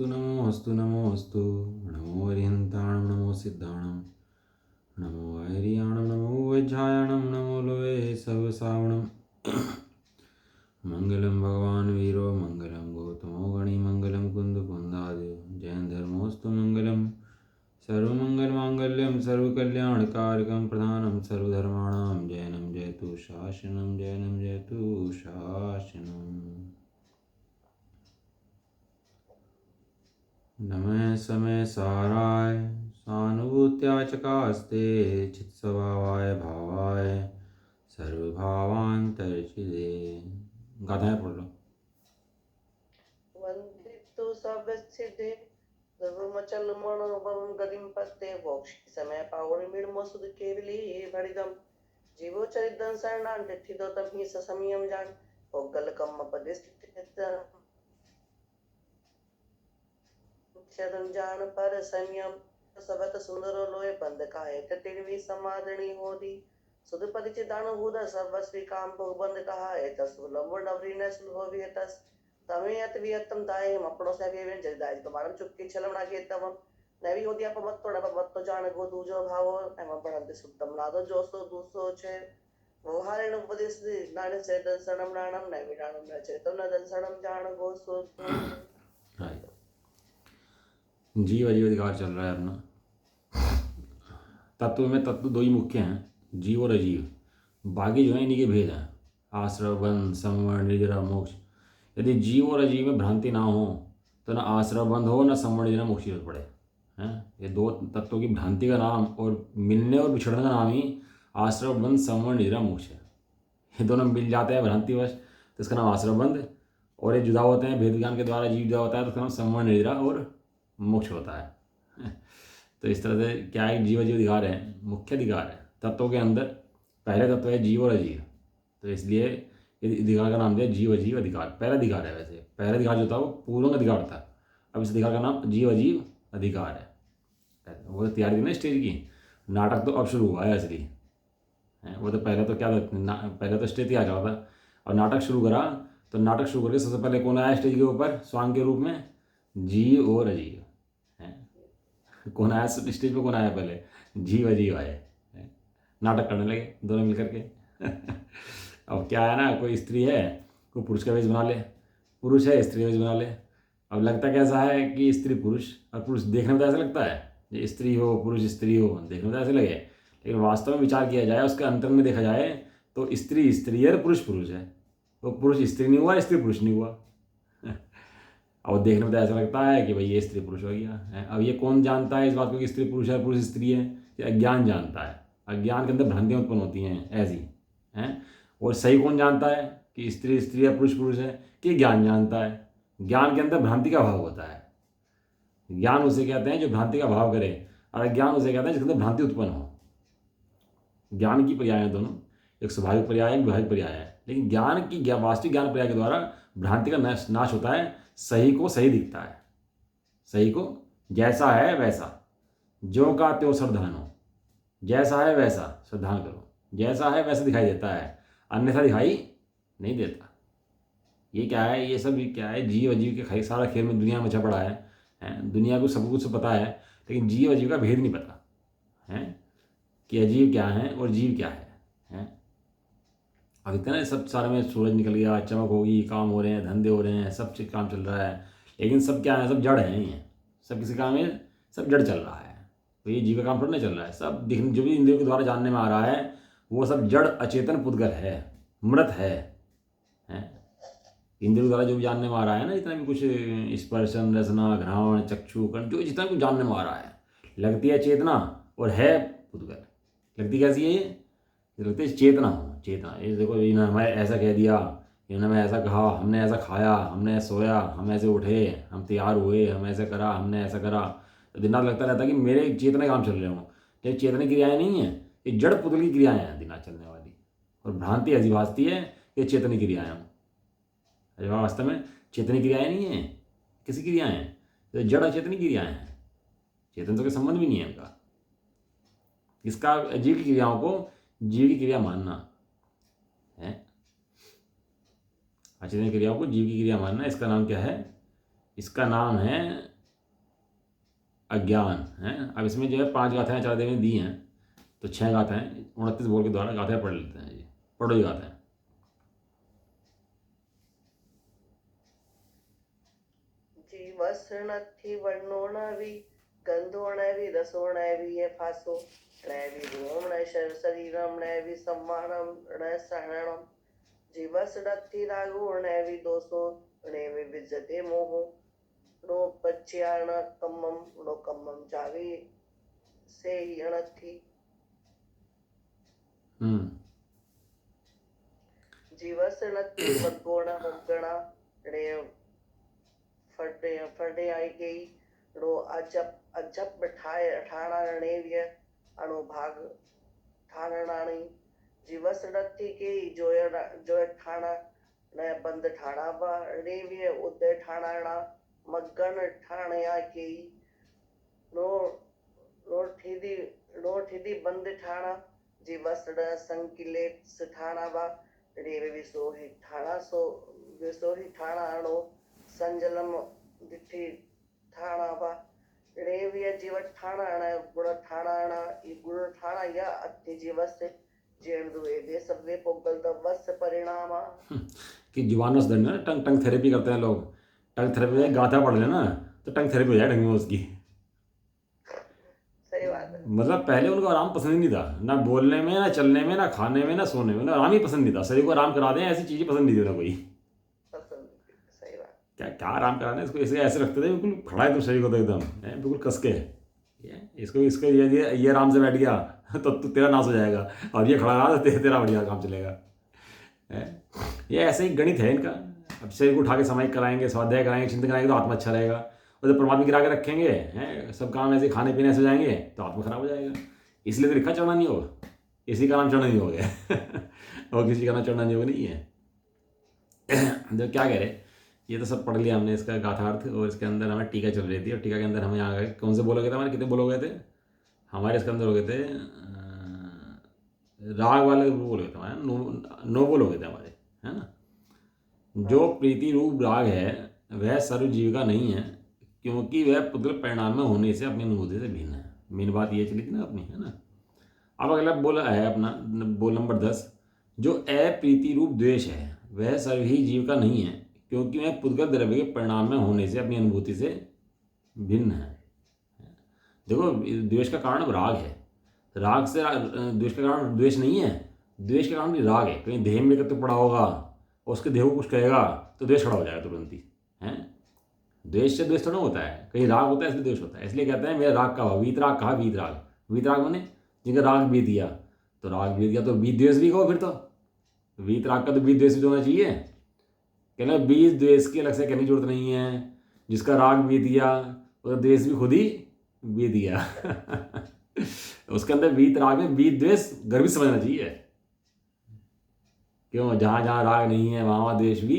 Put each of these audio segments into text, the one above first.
नमोऽस्तु नमोऽस्तु नमो हरिहन्ताणं नमो सिद्धाणं नमो हरियाणं नमो वैज्झायणं नमो लोवे सवसावणं मंगलम भगवान वीरो मंगलम गौतमो गणि मंगलम कुंदकुंदादि जैन धर्मोस्तु मंगलम सर्वमंगल मांगल्यम सर्वकल्याणकारकं प्रधानं सर्वधर्माणां जैनम जयतु शासनं जैनम जयतु शासनम्। नमः समय साराय सानुभूत्या चकास्ते चित्स्वभावाय भावाय सर्वभावान्तर्चिदे। गाता है पढ़ लो। वंदितो सवसिद्धे सर्वमचल मनोभवं गतिं पत्ते वोक्षि समय पावड़ मिड़मो सुध केवली भड़िदम जीवो चरिदं शरणान ठिठिदो तभी ससमियम जान ओगल कम पदिस्थित शरण जान पर संयम सबत सुंदरो लोय बंद काहे तिरवी समादणी होदी सुध परिचिदान हुद सर्वश्री काम भोग बंद कहा है तसुलम डवरी न सुलभो विहतस तमेयत वियतम दाये मपड़ो से भी जय दाय तुम्हारम चुक्की छलमना के तम नवी होदी आप मत तोड़ा मत तो जान गो दूजो भावो एम पढ़ंते सुतम नादो जोसो दूसो छे व्यवहारेण उपदेश नाने से दर्शनम नाणम नवी नाणम न चेतम न दर्शनम जान गो सो जीव अजीव अधिकार चल रहा है अपना। तत्व में तत्व दो ही मुख्य हैं, जीव और अजीव। बाकी जो है इन्हीं के भेद हैं, आश्रव बंध संवरण निजरा मोक्ष। यदि जीव और अजीव में भ्रांति ना हो तो ना आश्रव बंध हो ना संवरण निजरा मोक्ष की जरूरत पड़े हैं। ये दो तत्वों की भ्रांति का नाम और मिलने और बिछड़ने का नाम ही आश्रव बंध संवरण निजरा मोक्ष है। ये दोनों मिल जाते हैं भ्रांतिवश तो इसका नाम आश्रव बंध, और ये जुदा होते हैं भेद ज्ञान के द्वारा, जीव जुदा होता है तो इसका नाम संवरण निजरा और मोक्ष होता है। तो इस तरह से क्या है, जीव अजीव अधिकार है, मुख्य अधिकार है तत्वों के अंदर। पहले तत्व है जीव और अजीव, तो इसलिए अधिकार का नाम दिया जीव अजीव अधिकार। पहला अधिकार है, वैसे पहला अधिकार जो था वो पूर्ण अधिकार था, अब इस अधिकार का नाम जीव अजीव अधिकार है। वो तो तैयारी थी ना स्टेज की, नाटक तो अब शुरू हुआ है असली। वो तो पहले तो क्या था, पहले तो स्टेज तैयार करा था, और नाटक शुरू करा तो नाटक शुरू करके सबसे पहले कौन आया स्टेज के ऊपर स्वांग के रूप में? जीव और अजीव। कौन आया स्टेज पे? कौन आया पहले? जीव अजीव आए, नाटक करने लगे दोनों मिलकर के। अब क्या है ना, कोई स्त्री है कोई पुरुष का वेश बना ले, पुरुष है स्त्री का वेश बना ले। अब लगता कैसा है कि स्त्री पुरुष, और पुरुष देखने में तो ऐसा लगता है ये स्त्री हो पुरुष स्त्री हो, देखने में तो ऐसे लगे, लेकिन वास्तव में विचार किया जाए उसके अंतर में देखा जाए तो स्त्री स्त्री है और पुरुष पुरुष है। वो पुरुष स्त्री नहीं हुआ, स्त्री पुरुष नहीं हुआ। और देखने में तो ऐसा लगता है कि भाई ये स्त्री पुरुष हो गया है। अब ये कौन जानता है इस बात को कि स्त्री पुरुष है पुरुष स्त्री है? ये अज्ञान जानता है। अज्ञान के अंदर भ्रांतियाँ उत्पन्न होती हैं ऐसी हैं। और सही कौन जानता है कि स्त्री स्त्री है पुरुष पुरुष है? कि ज्ञान जानता है। ज्ञान के अंदर भ्रांति का भाव होता है। ज्ञान उसे कहते हैं जो भ्रांति का भाव करे, और अज्ञान उसे कहते हैं जिसके अंदर भ्रांति उत्पन्न हो। ज्ञान की पर्याय हैं दोनों, एक स्वाभाविक पर्याय है, एक विभाविक पर्याय है। लेकिन ज्ञान की वास्तविक ज्ञान पर्याय के द्वारा भ्रांति का नाश होता है। सही को सही दिखता है, सही को जैसा है वैसा, ज्यों का त्यों श्रद्धान हो, जैसा है वैसा श्रद्धान करो, जैसा है वैसा दिखाई देता है, अन्यथा दिखाई नहीं देता। ये क्या है, ये सब क्या है, जीव अजीव के सारा खेल में दुनिया में मचा पड़ा है। दुनिया को सब कुछ पता है, लेकिन जीव अजीव का भेद नहीं पता है कि अजीव क्या है और जीव क्या है। अब इतना सब सारे में सूरज निकल गया, चमक होगी, काम हो रहे हैं, धंधे हो रहे हैं, सब चीज काम चल रहा है, लेकिन सब क्या है, सब जड़ है। ये सब किसी काम में सब जड़ चल रहा है। तो ये जीव का काम थोड़ा नहीं चल रहा है। सब दिखने जो भी इंद्रियों के द्वारा जानने में आ रहा है वो सब जड़ अचेतन पुद्गल है, मृत है। इंद्रियों द्वारा जो भी जानने में आ रहा है ना, जितना भी कुछ स्पर्शन रसना घ्राण चक्षु कर्ण जो जितना कुछ जानने में आ रहा है, लगती है चेतना और है पुद्गल। लगती कैसी है ये लगती है चेतना हो, चेतना। ये देखो इन्होंने हमें ऐसा कह दिया, इन्होंने हमें ऐसा कहा, हमने ऐसा खाया, हमने सोया, हम ऐसे उठे, हम तैयार हुए, हम ऐसा करा, हमने ऐसा करा। तो दिन रात लगता रहता है कि मेरे चेतने काम चल रहे हों। ये चेतन क्रियाएं नहीं है, ये जड़ पुतल की क्रियाएं हैं दिन रात चलने वाली। और भ्रांति ऐसी भासती है कि चेतन क्रियाएं हों, वास्तव में चेतन क्रियाएं नहीं है, किसी क्रियाएं हैं, तो जड़ अचेतनी क्रियाएं हैं। चेतन तो कोई संबंध भी नहीं है उनका। इसका जीव की क्रियाओं को जीव की क्रिया मानना है, अचेतन क्रियाओं को जीव की क्रिया मानना, इसका नाम क्या है? इसका नाम है अज्ञान है। अब इसमें जो है 5 गाथाएं आचार्य देव ने दी हैं, तो 6 गाथाएं 29 बोल के द्वारा गाथाएं पढ़ लेते हैं। जी पढ़ो ये गाथाएं। जीवसनथी वर्णोणवी गंधोणवी रसोणवी ये फासो णवी भूमण शरीरम णवी सम्मानम ण सहरणम जीवसनथी रागो णवी दोषो णवी विजते मोहो नो पच्याण कम्मम नो कम्मम जावी से ही अणथी जीवसनथी मद्गोण मद्गणा णे फटे फटे आई गई रो अजब बिठाए ठाणा रणेव्य अनुभाग ठाणाणी जीवस रत्ती के जोय ठाणा न बंद ठाणा बा रेव्य उदय ठाणाणा मगन ठाणया के रो रो ठीदी बंद ठाणा जीवस र संकिलेट ठाणा बा रेव्य विसोही ठाणा सो विसोही ठाणा अणो संजलम दिठी ठाणा बा रेव्य जीव ठाणा अण गुण ठाणा अण ई गुण ठाणा या अति जीवस जेण दुए वे सबवे पोगल दवस परिणाम कि जुबान से धरना, टंग टंग थेरेपी करते हैं लोग। टंग थेरेपी गाथा पढ़ लेना तो टंग थेरेपी हो जाए ढंग में उसकी। सही बात है। मतलब पहले उनको आराम पसंद ही नहीं था, ना बोलने में, ना चलने में, ना खाने में, ना सोने में, ना आराम ही पसंद नहीं था। शरीर को आराम करा दें ऐसी चीज़ें पसंद नहीं थी उन्हें कोई। सही बात। क्या क्या आराम कराना, इसको ऐसे रखते थे बिल्कुल खड़ा है तो शरीर को तो एकदम बिल्कुल कस के। इसको ये आराम से बैठ गया तो तेरा नाश हो जाएगा, और ये खड़ा रहा तो तेरा बढ़िया काम चलेगा। ये ऐसे ही गणित है इनका। अब शरीर को उठा के समाहित कराएंगे, स्वाध्याय कराएंगे, चिंतन कराएंगे तो आत्मा अच्छा रहेगा। और जब परमात्मा गिरा के रखेंगे हैं, सब काम ऐसे खाने पीने से जाएंगे तो आत्मा खराब हो जाएगा। इसलिए तो लिखा चढ़ना नहीं होगा, इसी का नाम चढ़ना नहीं हो गया और किसी का नाम चढ़ना नहीं होगा नहीं है। जो क्या कह रहे, ये तो सब पढ़ लिया हमने इसका गाथार्थ, और इसके अंदर हमें टीका चल रही थी, और टीका के अंदर हमें यहाँ गए कौन से बोलोगे थे, हमारे कितने बोलोगे थे हमारे इसके अंदर हो गए थे, राग वाले बोल गए थे हमारे, 9 बोल हो गए थे हमारे, है ना। जो प्रीति रूप राग है वह सर्वजीव का नहीं है, क्योंकि वह पुत्र परिणाम में होने से अपनी अनुभूति से भिन्न है। मेन बात ये चली थी ना अपनी, है ना। अब अगला बोला है अपना बोल नंबर 10, जो अप्रीति रूप द्वेष है वह सर्व ही जीव का नहीं है, क्योंकि वह पुद्गल द्रव्य के परिणाम में होने से अपनी अनुभूति से भिन्न है। देखो द्वेष का कारण राग है, राग से द्वेष का कारण द्वेष नहीं है, द्वेष का कारण भी राग है। कहीं देह में तो पड़ा होगा और उसके देह को कुछ कहेगा तो द्वेष खड़ा हो जाएगा तुरंत ही, है। द्वेष से द्वेष थोड़ा होता है, कहीं राग होता है इसलिए द्वेष होता है। इसलिए कहते हैं मेरा राग कहा, वीतराग कहा, वीतराग, वीतराग माने जिनका राग बीत गया, तो राग बीत गया तो बीत द्वेष भी कहो फिर तो। वीतराग का तो बीत द्वेष भी होना चाहिए। कहना बीज द्वेष की अलग से कहने की जरूरत नहीं है, जिसका राग बीत गया और द्वेष भी खुद ही बीत गया उसके अंदर बीत राग में बीत द्वेष गर्भित समझना चाहिए। क्यों, जहाँ जहाँ राग नहीं है वहाँ वहाँ द्वेष भी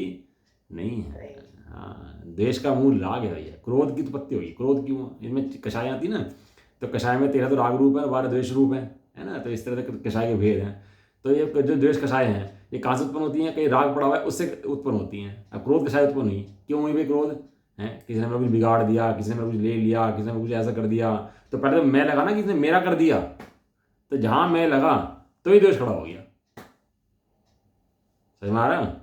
नहीं है। हाँ, द्वेष का मूल राग है भैया। क्रोध की उत्पत्ति होगी, क्रोध क्यों, इनमें कषाय आती ना, तो कषाय में 13 तो राग रूप है, 12 द्वेष रूप है ना। तो इस तरह से कषाय के भेद हैं। तो ये जो द्वेष कषाय हैं ये कहाँ से उत्पन्न होती हैं, कहीं राग पड़ा हुआ है उससे उत्पन्न होती हैं। अब क्रोध कषाय उत्पन्न हुई, क्यों हुई भाई क्रोध है, किसी ने मेरा कुछ बिगाड़ दिया, किसी ने मेरा कुछ ले लिया, किसी ने कुछ ऐसा कर दिया, तो पहले तो मैं लगा ना, किसी ने मेरा कर दिया, तो जहाँ मैं लगा तो ही द्वेष खड़ा हो गया। समझ में आ रहा है।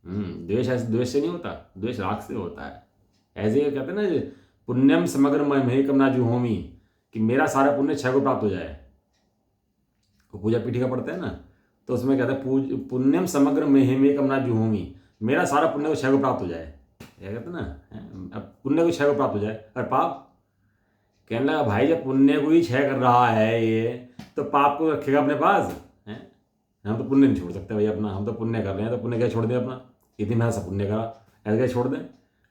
द्वेष ऐसे द्वेष से नहीं होता, द्वेष राग से होता है। ऐसे ही कहते हैं ना, पुण्यम समग्र महेकम ना जुहोमी, कि मेरा सारा पुण्य 6 को प्राप्त हो जाए। वो पूजा पीठी का पढ़ते हैं ना, तो उसमें कहते हैं पुण्यम समग्र महेकम ना जुहोमी, मेरा सारा पुण्य को 6 को प्राप्त हो जाए। क्या कहते हैं ना, अब पुण्य को 6 को प्राप्त हो जाए, और पाप कहने लगा भाई जब पुण्य को ही 6 कर रहा है ये, तो पाप को रखेगा अपने पास है। हम तो पुण्य नहीं छोड़ सकते भाई अपना, हम तो पुण्य कर रहे हैं तो पुण्य क्या छोड़ दें अपना, इतनी मेहनत से पुण्य करा ऐसे क्या छोड़ दें।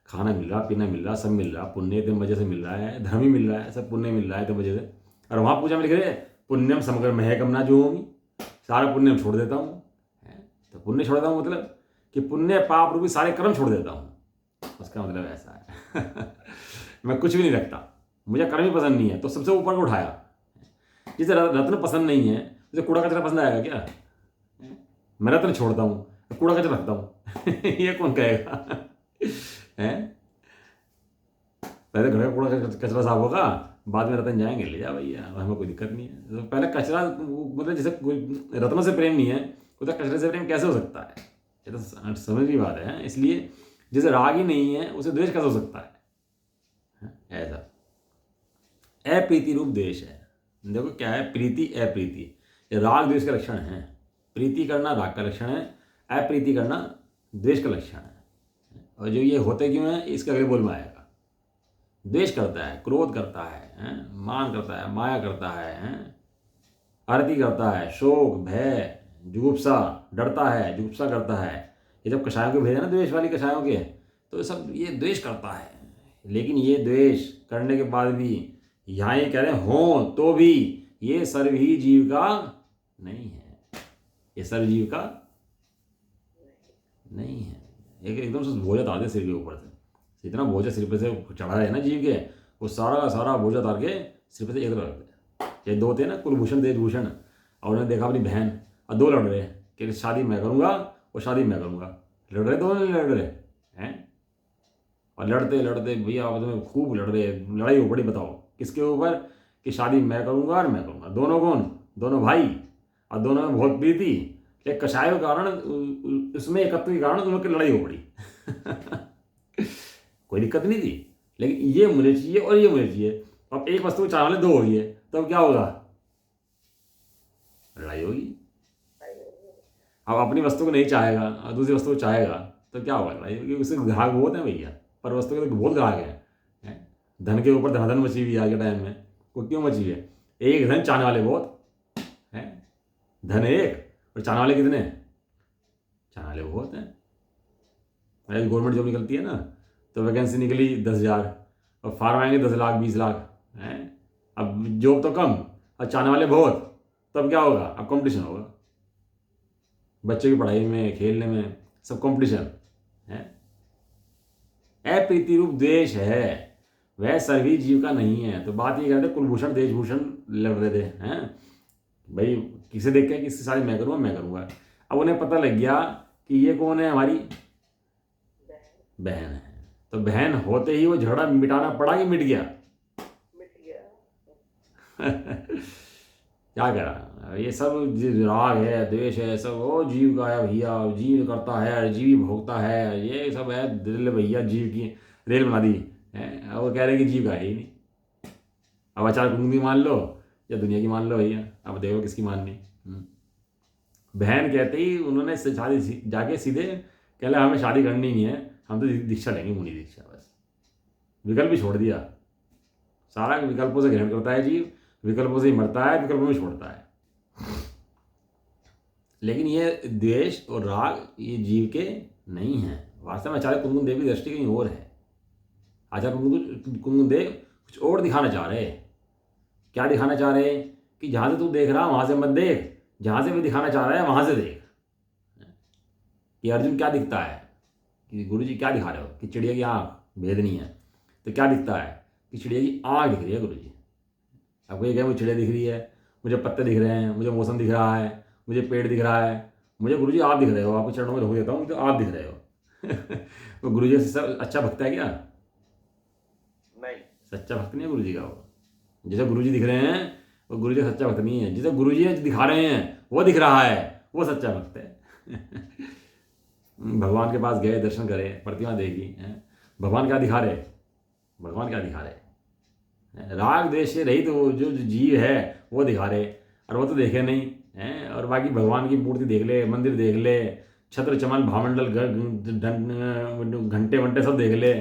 खाना मिल रहा, पीना मिल रहा, सब मिल रहा, पुण्य इतने वजह से मिल रहा है, धर्म ही मिल रहा है, सब पुण्य मिल रहा है इतने वजह से। और वहाँ पूजा में लिख रहे पुण्यम समग्र महकम ना जो होगी, सारा पुण्य छोड़ देता हूँ। तो पुण्य छोड़ देता हूँ मतलब कि पुण्य पाप रूपी सारे कर्म छोड़ देता हूँ, उसका मतलब ऐसा है मैं कुछ भी नहीं रखता, मुझे कर्म ही पसंद नहीं है, तो सबसे ऊपर को उठाया। जिसे रत्न पसंद नहीं है उसे कूड़ा कचरा पसंद आएगा क्या। मैं रत्न छोड़ता हूँ, कूड़ा कचरा रखता हूँ ये कौन कहेगा है। पहले घर का कूड़ा कचरा साफ होगा, बाद में रतन जाएंगे ले जा भैया, हमें कोई दिक्कत नहीं है। तो पहले कचरा, मतलब जैसे कोई रत्नों से प्रेम नहीं है, तो कचरे से प्रेम कैसे हो सकता है? ये तो समझ की बात है। इसलिए जैसे राग ही नहीं है उसे द्वेष कैसे हो सकता है? ऐसा अप्रीति रूप द्वेष है। देखो क्या है, प्रीति अप्रीति, ये राग द्वेष का लक्षण है। प्रीति करना राग का लक्षण है, अप्रीति करना द्वेष का लक्षण है। और जो ये होते क्यों है, इसके अगले बोल में आएगा। द्वेष करता है, क्रोध करता है, मान करता है, माया करता है, आरती करता है, शोक, भय, जुगुप्सा, डरता है, जुगुप्सा करता है। ये जब कषायों के भेजे ना, द्वेष वाली कषायों के, तो सब ये द्वेष करता है। लेकिन ये द्वेष करने के बाद भी यहाँ ये कह रहे हैं हो तो भी ये सर्व ही जीव का नहीं है, ये सर्व जीव का नहीं है। एकदम से बोझा तार दे सिर के ऊपर से, इतना बोझा सिर पे से चढ़ा है ना जीव के, वो सारा का सारा बोझा तार के सिर पे से एक रख दे। ये दो थे ना, कुलभूषण देशभूषण, और उन्होंने देखा अपनी बहन, और दो लड़ रहे कि शादी मैं करूँगा और शादी मैं करूँगा। लड़ रहे, दोनों लड़ रहे हैं, और लड़ते लड़ते भैया आपस में खूब लड़ रहे, लड़ाई हो पड़ी। बताओ किसके ऊपर? कि शादी मैं करूँगा और मैं करूँगा। दोनों कौन? दोनों भाई, और दोनों में बहुत प्रीति। एक कषाय के कारण, उसमें एकत्व के कारण दोनों की लड़ाई हो पड़ी। कोई दिक्कत नहीं थी, लेकिन ये मुझे चाहिए और ये मुझे चाहिए। अब एक वस्तु चाहने वाले दो हो गए, तब क्या होगा? लड़ाई होगी। अब अपनी वस्तु को नहीं चाहेगा और दूसरी वस्तु को चाहेगा, तो क्या होगा? लड़ाई होगी। उसके ग्राहक बहुत हैं भैया, पर वस्तु के तो बहुत ग्राहक हैं। धन के ऊपर धनाधन मची हुई है आज के टाइम में। वो क्यों मची है? एक धन, चाहने वाले बहुत हैं। धन एक और चाहने वाले कितने? चाहने वाले बहुत हैं। अरे गवर्नमेंट जॉब निकलती है ना, तो वैकेंसी निकली 10,000 और फार्म आएंगे 10 लाख 20 लाख हैं। अब जॉब तो कम और चाहने वाले बहुत, तब क्या होगा? अब कंपटीशन होगा। बच्चों की पढ़ाई में, खेलने में, सब कंपटीशन है। अप्रीति रूप द्वेष है, वह सर्वी जीव का नहीं है। तो बात ये कहते कुलभूषण देशभूषण लड़ रहे थे, हैं भाई, किसे देख के किसकी शादी मैं करूँगा, मैं करूँगा। अब उन्हें पता लग गया कि ये कौन है? हमारी बहन है। तो बहन होते ही वो झगड़ा मिटाना पड़ा कि मिट गया? मिट गया। क्या करा? ये सब राग है, द्वेष है, सब वो जीव का है भैया। जीव करता है, जीव ही भोगता है, ये सब है दिल भैया। जीव की रेल बना दी है, और वो कह रहे कि जीव का है ही नहीं। अब अचार कुंडी मान लो या दुनिया की मान लो भैया, अब देखो किसकी माननी। बहन कहते ही उन्होंने शादी जाके सीधे कह लिया हमें शादी करनी नहीं है, हम तो दीक्षा लेंगे, मुनि दीक्षा। बस विकल्प ही छोड़ दिया। सारा विकल्पों से ग्रहण करता है जीव, विकल्पों से ही मरता है, विकल्पों में छोड़ता है। लेकिन ये द्वेष और राग ये जीव के नहीं है। वास्तव में आचार्य कुंदन देव की दृष्टि कहीं और है। आचार्य कुंदन देव कुछ और दिखाना चाह रहे। क्या दिखाना चाह रहे? कि जहाँ से तू देख रहा वहाँ से मत देख, जहाँ से भी दिखाना चाह रहा है वहाँ से देख। कि अर्जुन क्या दिखता है? कि गुरुजी क्या दिखा रहे हो? कि चिड़िया की आँख भेद नहीं है। तो क्या दिखता है? कि चिड़िया की आँख दिख रही है गुरुजी। आपको ये क्या, मुझे चिड़िया दिख रही है, मुझे पत्ते दिख रहे हैं, मुझे मौसम दिख रहा है, मुझे पेड़ दिख रहा है, मुझे गुरुजी आप दिख रहे हो। आपको चरणों में धो देता हूँ तो आप दिख रहे हो। वो गुरुजी से सब अच्छा भक्त है क्या? नहीं, सच्चा भक्त नहीं है गुरुजी का वो। जैसे गुरुजी दिख रहे हैं वो गुरुजी सच्चा भक्त नहीं है। जिसे गुरुजी दिखा रहे हैं वो दिख रहा है, वो सच्चा भक्त है। भगवान के पास गए, दर्शन करे, प्रतिमा देखी, भगवान क्या दिखा रहे? भगवान क्या दिखा रहे? राग द्वेष से रहित वो जो जीव है वो दिखा रहे, और वो तो देखे नहीं हैं। और बाकी भगवान की मूर्ति देख ले, मंदिर देख ले, छत्र चमन भामंडल घंटे वंटे सब देख ले,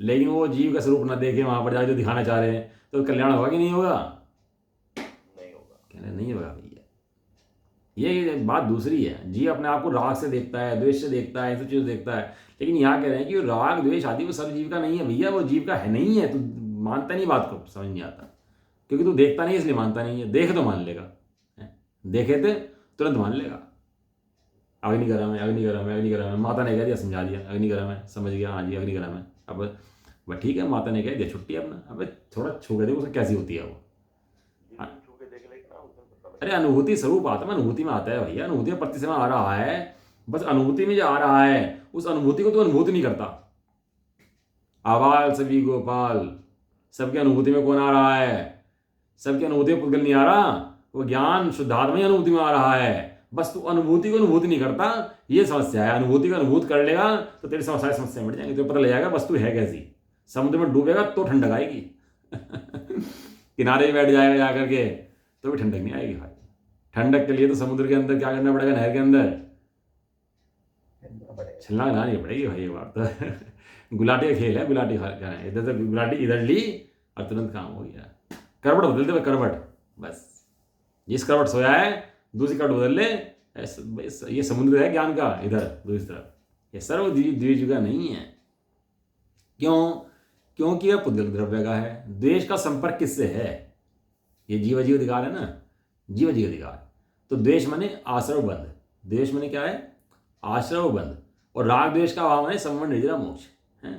लेकिन वो जीव का स्वरूप ना देखे वहाँ पर जाके जो दिखाना चाह रहे हैं, तो कल्याण होगा कि नहीं होगा? नहीं होगा। कहने नहीं होगा भैया। ये बात दूसरी है। जीव अपने आप को राग से देखता है, द्वेष से देखता है, सब चीज़ देखता है। लेकिन यहाँ कह रहे हैं कि राग द्वेष आदि वो सब जीव का नहीं है भैया। वो जीव का है नहीं है। तो मानता नहीं, बात को समझ नहीं आता, क्योंकि तू देखता नहीं इसलिए मानता नहीं है। देखे तो मान लेगा, देखे थे तुरंत मान लेगा। अग्निगरम है, अग्निगरम है, अग्निगरम है। माता ने कह दिया, समझा दिया, अग्निगरम है, समझ गया, हाँ जी अग्निगरम है। अब वह ठीक है, माता ने कह दिया, छुट्टी अपना। अब थोड़ा छू के देखो उसे कैसी होती है वो। अरे अनुभूति स्वरूप आत्मा अनुभूति में आता है भैया। अनुभूति में प्रति समय आ रहा है, बस अनुभूति में जो आ रहा है उस अनुभूति को तो अनुभूति नहीं करता। आवाल सभी गोपाल सबकी अनुभूति में कौन आ रहा है? सबकी अनुभूति में पुद्गल नहीं आ रहा, वो ज्ञान शुद्धात्मा ही अनुभूति में आ रहा है। बस तू अनुभूति को अनुभूत नहीं करता, ये समस्या है। अनुभूति को अनुभूत कर लेगा तो तेरी सारी समस्या मिट जाएंगी, तो पता लग जाएगा वस्तु है कैसी। समुद्र में डूबेगा तो ठंडक आएगी किनारे बैठ जाएगा जा करके तो भी ठंडक नहीं आएगी भाई। ठंडक के लिए तो समुद्र के अंदर क्या करना पड़ेगा? नहर के अंदर छलांग लगानी पड़ेगी भाई। ये बात तो गुलाटी का खेल है। गुलाटी क्या है, इधर से गुलाटी इधर ली और तुरंत काम हो गया। करवट बदलते हुए करवट, बस जिस करवट सोया है दूसरी करवट बदल ले। ये समुद्र है ज्ञान का, इधर दूसरी तरफ। ये सर्व द्विजुगा नहीं है। क्यों? क्योंकि यह पुद्गल द्रव्य का है। द्वेष का संपर्क किससे है? ये जीव जीव अधिकार है ना, जीव जीव अधिकार। तो द्वेष माने आश्रव बंध। द्वेष माने क्या है? आश्रव बंध। और राग द्वेष का भाव है संवरण निजरा मोक्ष है।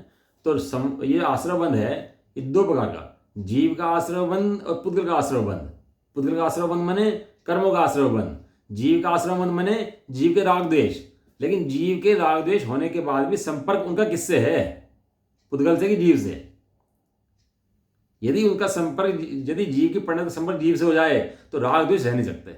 तो ये आश्रव बंध है, ये दो प्रकार का, जीव का आश्रव बंध और पुद्गल का आश्रव बंध। पुद्गल का आश्रव बंध माने कर्मों का आश्रव बंध, जीव का आश्रव बंध माने जीव के राग द्वेष। लेकिन जीव के राग द्वेष होने के बाद भी संपर्क उनका किससे है? पुद्गल से कि जीव से? यदि उनका संपर्क, यदि जीव की परिणत संपर्क जीव से हो जाए तो राग द्वेष रह नहीं सकते।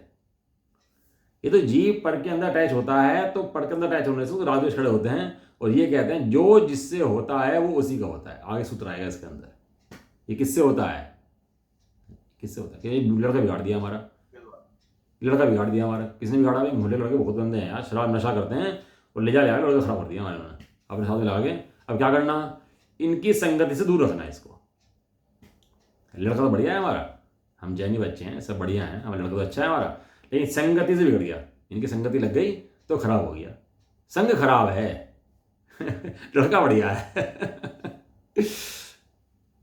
ये तो जीव पर के अंदर अटैच होता है, तो पर के अंदर अटैच होने से तो राग द्वेष खड़े होते हैं। और ये कहते हैं जो जिससे होता है वो उसी का होता है। आगे सूत्र आएगा इसके अंदर। ये किससे होता है? किससे होता है? कि लड़का बिगाड़ दिया हमारा, लड़का बिगाड़ दिया हमारा। किसने बिगाड़ा? भाई मोटे लड़के बहुत गंदे हैं यार, शराब नशा करते हैं और ले जा लड़का खराब कर दिया हमारे उन्होंने अपने साथ में लगा के। अब क्या करना? इनकी संगति से दूर रखना है इसको। लड़का तो बढ़िया है हमारा, हम जैनी बच्चे हैं, सब बढ़िया हैं, हमारा लड़का तो अच्छा है हमारा, लेकिन संगति से बिगड़ गया। इनकी संगति लग गई तो खराब हो गया। संग खराब है लड़का बढ़िया है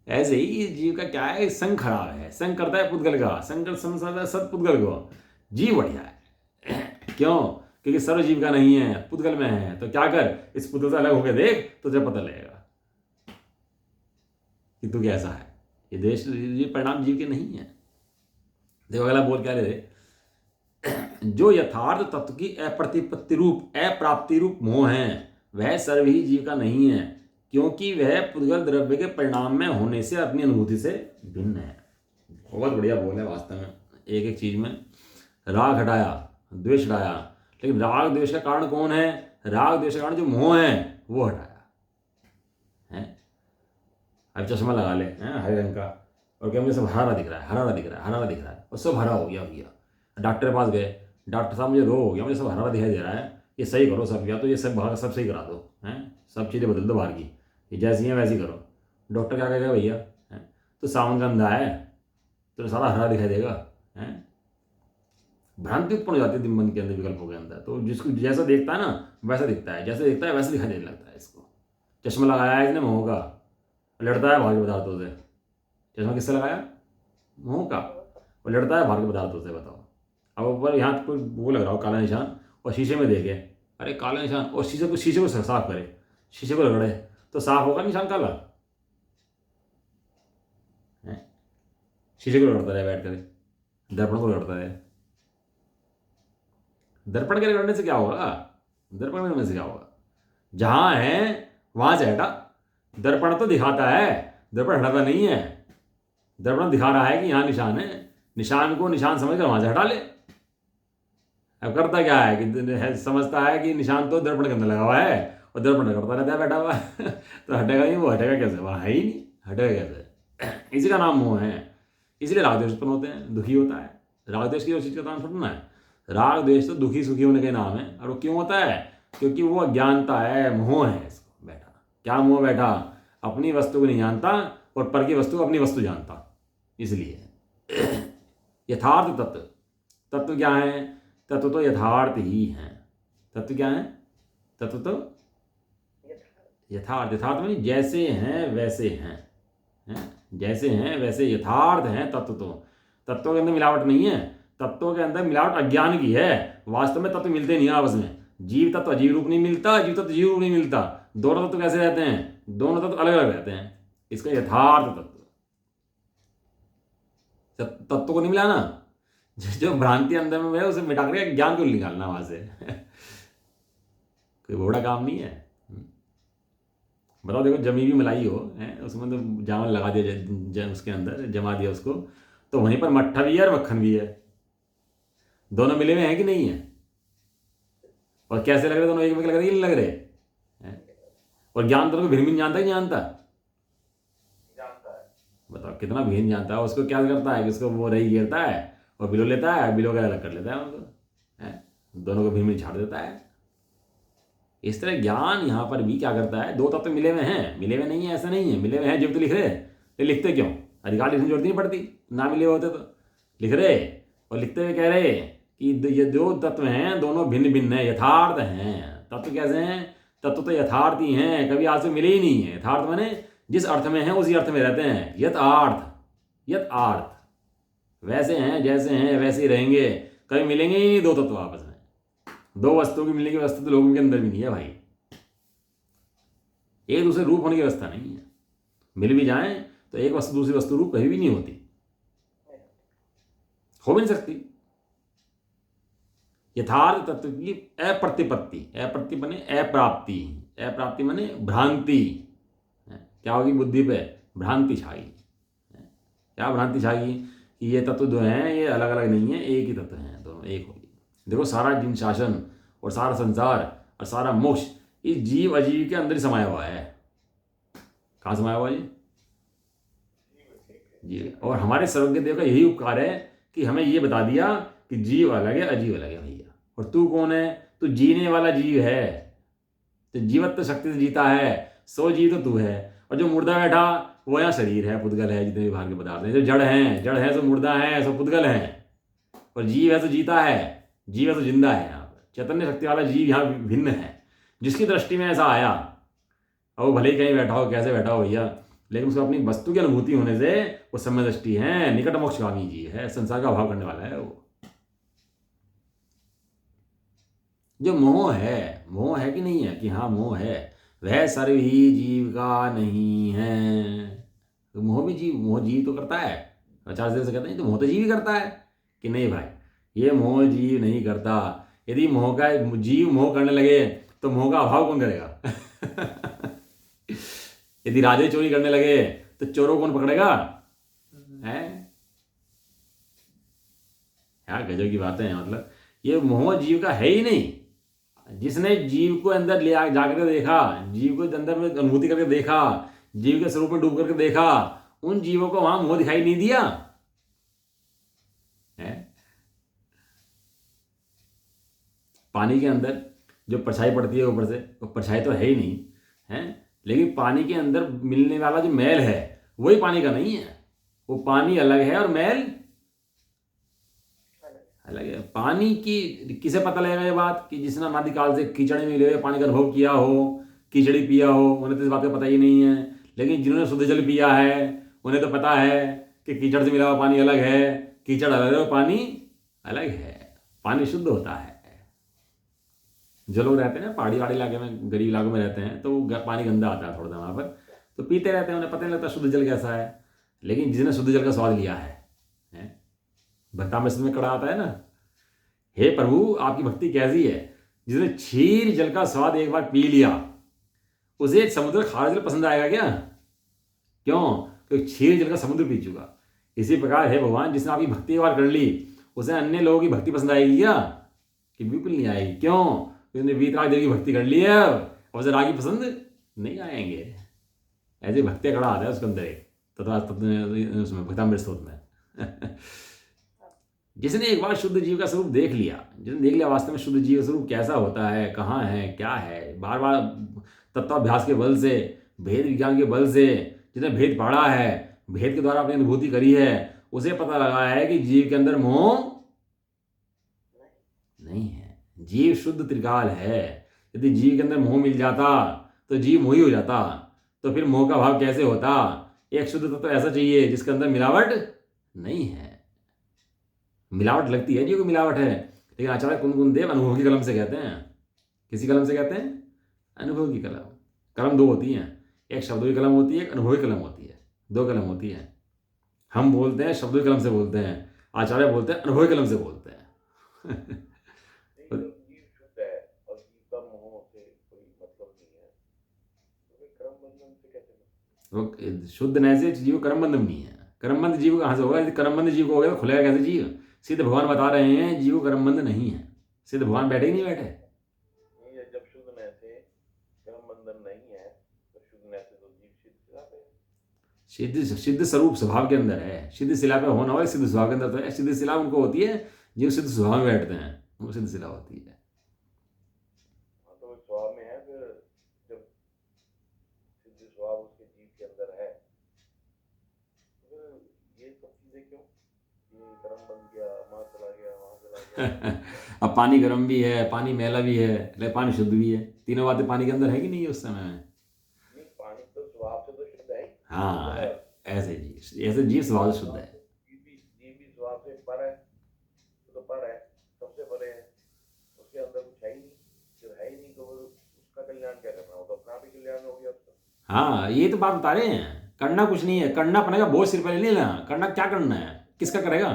ऐसे ही जीव का क्या है? संग खराब है। संग करता है पुद्गल का, संग कर सत्पुद्गल को। जीव बढ़िया है क्यों? क्योंकि सर्व जीव का नहीं है, पुद्गल में है। तो क्या कर, इस पुद्गल से अलग होकर देख तो जब पता लगेगा कि तू कैसा है। ये देश, ये परिणाम जीव के नहीं है। देखो अगला बोल क्या रहे? जो यथार्थ तत्व की अप्रतिपत्ति रूप, अप्राप्ति रूप मोह है, वह सर्व ही जीव का नहीं है, क्योंकि वह पुद्गल द्रव्य के परिणाम में होने से अपनी अनुभूति से भिन्न है। बहुत बढ़िया बोल है वास्तव में। एक एक चीज में राग हटाया, द्वेष हटाया, लेकिन राग द्वेष का कारण कौन है? राग द्वेष का कारण जो मोह है वो हटाया है। अब चश्मा लगा ले हरे रंग का और क्या मुझे सब हरा दिख रहा है, हरा दिख रहा है, हरा दिख रहा है, और सब हरा हो गया भैया। डॉक्टर के पास गए, डॉक्टर साहब मुझे रो हो गया, मुझे सब हरा दिखाई दे रहा है, ये सही करो सब, या तो ये सब बाहर सब सही करा दो हैं, सब चीज़ें बदल दो बाहर की, ये जैसी हैं वैसी करो। डॉक्टर क्या कहेगा भैया? हैं तो सावन का अंधा है तो सारा हरा दिखाई देगा। हैं भ्रांति उत्पन्न हो जाती है मन के अंदर, विकल्पों के अंदर। तो जिसको जैसा देखता है ना वैसा दिखता है, जैसे देखता है वैसा दिखाई देने लगता है इसको। चश्मा लगाया है इसने मोह का, लड़ता है भाग्य पदार्थों से। चश्मा किससे लगाया? मोह का, और लड़ता है भाग्य पदार्थों से। बताओ अब ऊपर यहाँ कोई वो लग रहा हो काला निशान, और शीशे में देखे अरे काला निशान, और शीशे को साफ करे, शीशे को रगड़े तो साफ होगा निशान काला? शीशे को रगड़ता रहे बैठ कर, दर्पण को रगड़ता रहे। दर्पण के रगड़ने से क्या होगा? दर्पण रगड़ने से क्या होगा? जहां है वहां से हटा। दर्पण तो दिखाता है, दर्पण हटाता नहीं है। दर्पण दिखा रहा है कि यहाँ निशान है, निशान को निशान समझकर वहां से हटा ले। अब करता क्या है कि समझता है कि निशान तो दर्पण के अंदर लगा हुआ है और दर्पण करता रहता है बैठा हुआ तो हटेगा नहीं, वो हटेगा कैसे? वहाँ है ही नहीं, हटेगा कैसे? इसी का नाम मोह है। इसलिए राग द्वेष उत्पन्न होते हैं, दुखी होता है। राग द्वेष की चीज का नाम थोड़ा है। राग द्वेष तो दुखी सुखी होने का नाम है। और वो क्यों होता है? क्योंकि वो अज्ञानता है, मोह है इसको बैठा। क्या मोह बैठा? अपनी वस्तु को नहीं जानता और पर की वस्तु को अपनी वस्तु जानता। इसलिए यथार्थ तत्व, तत्व क्या है? तत्व तो यथार्थ ही है। तत्व क्या है? तत्व तो यथार्थ। यथार्थ में जैसे हैं वैसे हैं, जैसे हैं वैसे यथार्थ हैं तत्व। तो तत्वों के अंदर मिलावट नहीं है, तत्वों के अंदर मिलावट अज्ञान की है। वास्तव में तत्व मिलते नहीं आपस में। जीव तत्व अजीव रूप नहीं मिलता, जीव तत्व जीव रूप नहीं मिलता। दोनों तत्व कैसे रहते हैं? दोनों तत्व अलग अलग रहते हैं। इसका यथार्थ तत्व, तत्व को नहीं मिलाना, जो भ्रांति अंदर में है उसे मिटा कर ज्ञान को निकालना वहां से कोई बड़ा काम नहीं है। बताओ, देखो जमी हुई मलाई हो है, उसमें तो जामन लगा दिया उसके अंदर जमा दिया उसको, तो वहीं पर मट्ठा भी है और मक्खन भी है, दोनों मिले हुए हैं कि नहीं है? और कैसे लग रहे दोनों, एक में लग रहे कि नहीं लग रहे हैं? और ज्ञान दोनों को भिन्न भिन्न जानता है कि नहीं जानता? जानता है। बताओ कितना भिन्न जानता है। उसको क्या करता है कि उसको वो रही घेरता है और बिलो लेता है, बिलो का अलग कर लेता है उनको, है दोनों को भिन्न भिन्न छाड़ देता है। इस तरह ज्ञान यहाँ पर भी क्या करता है, दो तत्व मिले हुए हैं, मिले हुए नहीं है ऐसा नहीं है, मिले हुए हैं जब तो लिख रहे, तो लिखते क्यों? अधिकार लिखने की जरूरत नहीं पड़ती, ना मिले होते तो लिख रहे, और लिखते हुए कह रहे कि ये दो तत्व हैं, दोनों भिन्न भिन्न है, यथार्थ हैं। तत्व कैसे हैं? तत्व तो यथार्थ ही हैं, कभी आज से मिले ही नहीं है। यथार्थ माने जिस अर्थ में है उसी अर्थ में रहते हैं। यथार्थ, यथार्थ वैसे हैं जैसे हैं वैसे ही रहेंगे, कभी मिलेंगे ही नहीं दो तत्व आपस में। दो वस्तुओं की मिलने की व्यवस्था तो लोगों के अंदर भी नहीं है भाई, एक दूसरे रूप होने की व्यवस्था नहीं है। मिल भी जाएं तो एक वस्तु दूसरी वस्तु रूप कभी भी नहीं होती, हो भी नहीं सकती। यथार्थ तत्व की अप्रतिपत्ति, अप्रति बने अप्राप्ति, अप्राप्ति माने भ्रांति, क्या होगी? बुद्धि पे भ्रांति छाई। क्या भ्रांति छाई? कि ये तत्व जो हैं ये अलग अलग नहीं है, एक ही तत्व हैं, दोनों एक होगी। देखो सारा जिन शासन और सारा संसार और सारा मोक्ष इस जीव अजीव के अंदर ही समाया हुआ है। कहाँ समाया हुआ है जी? और हमारे सर्वज्ञ देव का यही उपकार है कि हमें ये बता दिया कि जीव अलग है अजीव अलग है भैया। और तू कौन है? तू जीने वाला जीव है, तो जीवत्व शक्ति से जीता है, सो जीव तो तू है। और जो मुर्दा बैठा वो यहाँ शरीर है, पुद्गल है, जितने भी बाहर के पदार्थ हैं, जो जड़ हैं, जड़ है सो मुर्दा है, सो पुद्गल है। और जीव है तो जीता है, जीव है तो जिंदा है। यहाँ पर चैतन्य शक्ति वाला जीव यहाँ भिन्न है। जिसकी दृष्टि में ऐसा आया, और वो भले ही कहीं बैठा हो, कैसे बैठा हो भैया, लेकिन उसको अपनी वस्तु की अनुभूति होने से वो समय दृष्टि है, निकट मोक्षगामी जीव है, संसार का अभाव करने वाला है वो। जो मोह है कि नहीं है? कि हाँ मोह है, वह सर्व ही जीव का नहीं है। तो मोह भी जीव, मोह जीव तो करता है। आचार्य देव से कहते हैं तो मोह तो जीव ही करता है कि नहीं भाई? ये मोह जीव नहीं करता। यदि मोह का जीव मोह करने लगे तो मोह का अभाव कौन करेगा? यदि राजे चोरी करने लगे तो चोरों कौन पकड़ेगा? है यार, गजब की बातें हैं। मतलब ये मोह जीव का है ही नहीं। जिसने जीव को अंदर ले जाकर देखा, जीव को अंदर में अनुभूति करके देखा, जीव के स्वरूप में डूब करके देखा, उन जीवों को वहां मोह दिखाई नहीं दिया है। पानी के अंदर जो परछाई पड़ती है ऊपर से, वो परछाई तो है ही नहीं है, लेकिन पानी के अंदर मिलने वाला जो मैल है वही पानी का नहीं है। वो पानी अलग है और मैल अलग है। पानी की किसे पता लगेगा ये बात कि जिसने अनादिकाल से कीचड़ में मिले हुए पानी का अनुभव किया हो, कीचड़ी पिया हो, उन्हें तो इस बात का पता ही नहीं है। लेकिन जिन्होंने शुद्ध जल पिया है उन्हें तो पता है कि कीचड़ से मिला हुआ पानी अलग है, कीचड़ अलग है और पानी अलग है। पानी शुद्ध होता है। जो लोग रहते हैं ना पहाड़ी वाले इलाके में, गरीब इलाकों में रहते हैं, तो पानी गंदा आता है थोड़ा सा वहाँ पर, तो पीते रहते हैं, उन्हें पता नहीं लगता शुद्ध जल कैसा है। लेकिन जिसने शुद्ध जल का स्वाद लिया है, भक्तामृत में कड़ा आता है ना, हे प्रभु आपकी भक्ति कैसी है? जिसने क्षीर जल का स्वाद एक बार पी लिया उसे समुद्र खारा जल पसंद आएगा क्या? क्यों? क्योंकि क्षीर जल का समुद्र पी चुका। इसी प्रकार है भगवान, जिसने आपकी भक्ति एक बार कर ली उसे अन्य लोगों की भक्ति पसंद आएगी क्या? कि बिल्कुल नहीं आएगी। क्यों? क्योंकि वीतराग देव की भक्ति कर ली है, अब उसे रागी पसंद नहीं आएंगे। ऐसे भक्ति कड़ा आता है उसके अंदर एक तथा उसमें भक्तामृत स्तोत्र में। जिसने एक बार शुद्ध जीव का स्वरूप देख लिया, जिसने देख लिया वास्तव में शुद्ध जीव का स्वरूप कैसा होता है, कहाँ है, क्या है, बार बार तत्वाभ्यास के बल से, भेद विज्ञान के बल से जिसने भेद पढ़ा है, भेद के द्वारा अपनी अनुभूति करी है, उसे पता लगा है कि जीव के अंदर मोह नहीं है। जीव शुद्ध त्रिकाल है। यदि जीव के अंदर मोह मिल जाता तो जीव मोही हो जाता, तो फिर मोह का भाव कैसे होता? एक शुद्ध तत्व ऐसा चाहिए जिसके अंदर मिलावट नहीं है। मिलावट लगती है, जीव को मिलावट है, लेकिन आचार्य कुंदकुंद देव अनुभव की कलम से कहते हैं। किसी कलम से कहते हैं? अनुभव की कलम। कलम दो होती हैं, एक शब्दों की कलम होती है, एक अनुभव की कलम होती है। दो कलम होती है। हम बोलते हैं शब्दों की कलम से बोलते हैं, आचार्य बोलते हैं अनुभव की कलम से बोलते हैं। जीव शुद्ध है और जीव का मोह से कोई मतलब नहीं है, तो क्रम बंधन से कैसे बंधन? वो शुद्ध न से जीव कर्मबंध में नहीं है। कर्मबंध जीव कहाँ से होगा? यदि कर्मबंध जीव को हो गया तो खुलेगा कैसे जीव? सिद्ध भगवान बता रहे हैं जीव कर्मबंध नहीं है। सिद्ध भगवान बैठे ही नहीं बैठे। नहीं है, जब शुद्ध नय से कर्म बंधन नहीं है तो शुद्ध नय से तो जीव सिद्ध सिला पे है। सिद्ध सिद्ध स्वरूप स्वभाव के अंदर है। सिद्ध शिला पे होना हो सिद्ध स्वभाव के अंदर तो है। सिद्ध शिला उनको होती है जो सिद्ध स्वभाव में बैठते हैं, वो सिद्ध शिला होती है। हाँ तो वो स्वभाव में है, फिर जब सिद्ध स्वभाव उसके जीव के अंदर है तो फिर ये सब चीजें क्यों? ये कर्म बन गया, वहां चला गया, वहां चला गया। अब पानी गर्म भी है, पानी मैला भी है, पानी शुद्ध भी है। तीनों बातें पानी के अंदर है कि नहीं है उस समय में? नहीं, पानी तो स्वभाव से तो शुद्ध है ही। हाँ, ऐसे जीव स्वभाव से शुद्ध है। जीव भी स्वभाव से पर है, तो पर है, सबसे परे है, उसके अंदर कुछ है ही नहीं। जब है ही नहीं तो उसका कल्याण क्या करना? वो तो अपना भी कल्याण हो गया उसका। हाँ, ये तो बात बता रहे हैं। करना कुछ नहीं है, करना अपने का बोझ सिर पर नहीं लेना। करना क्या करना है, किसका करेगा?